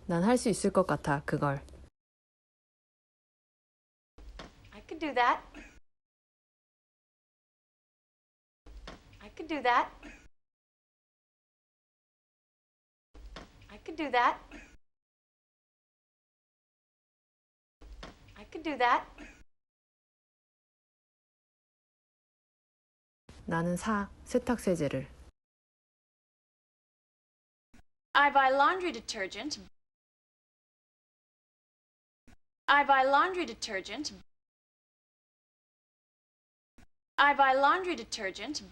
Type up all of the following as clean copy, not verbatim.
난 할 수 있을 것 같아, 그걸. I could do that. I could do that. I could do that. I could do that. 나는 사, 세탁세제를. I buy laundry detergent. I buy laundry detergent. I buy laundry detergent.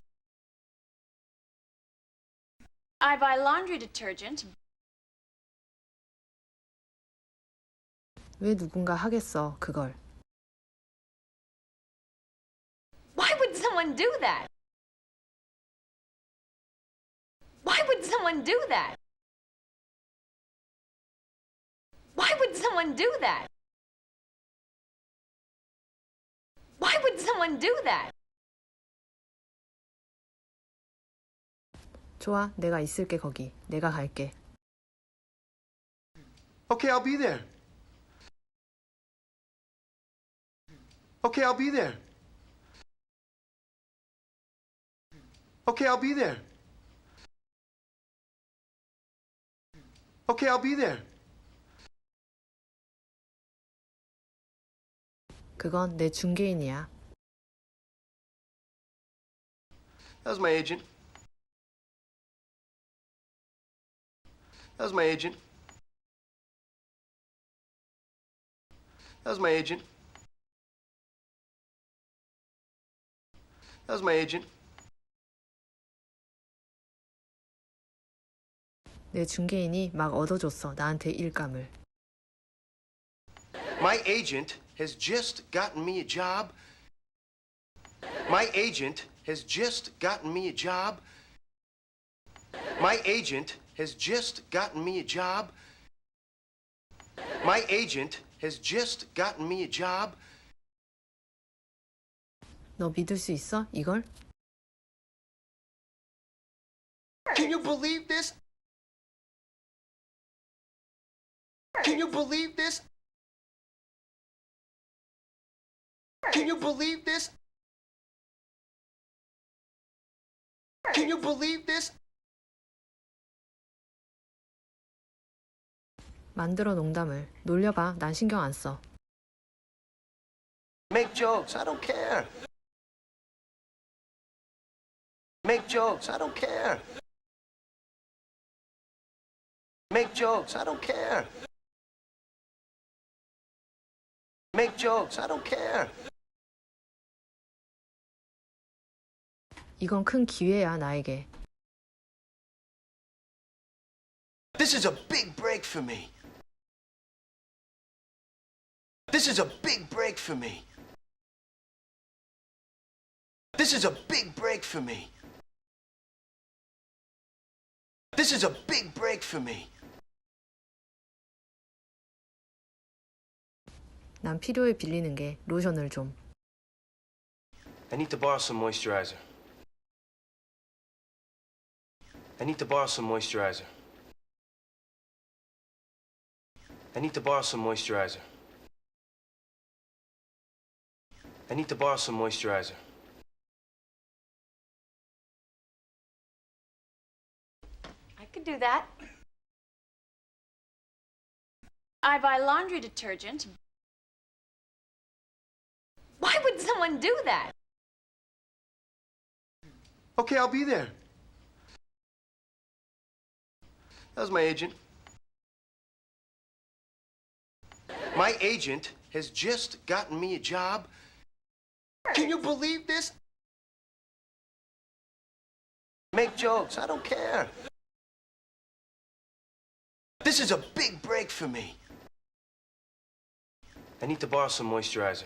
I buy laundry detergent. 왜 누군가 하겠어, 그걸. Why would someone do that? Why would someone do that? Why would someone do that? Why would someone do that? 좋아, 내가 있을게, 거기. 내가 갈게. Okay, I'll be there. Okay, I'll be there. Okay, I'll be there. Okay, I'll be there. 그건 내 중개인이야. That was my agent. That was my agent. That was my agent. That was my agent. 내 중개인이 막 얻어줬어, 나한테 일감을. My agent has just gotten me a job. My agent has just gotten me a job. My agent has just gotten me a job. My agent has just gotten me a job. 너 믿을 수 있어, 이걸? Can you believe this? Can you believe this? Can you believe this? Can you believe this? 만들어 농담을. 놀려봐, 난 신경 안 써. Make jokes, I don't care. Make jokes, I don't care. Make jokes, I don't care. Make jokes, I don't care. 이건 큰 기회야, 나에게. This is a big break for me. This is a big break for me. This is a big break for me. This is a big break for me. 난 필요해 빌리는 게 로션을 좀. I need to borrow some moisturizer. I need to borrow some moisturizer. I need to borrow some moisturizer. I need to borrow some moisturizer. I could do that. I buy laundry detergent. Why would someone do that? Okay, I'll be there. That was my agent. My agent has just gotten me a job. Can you believe this? Make jokes, I don't care. This is a big break for me. I need to borrow some moisturizer.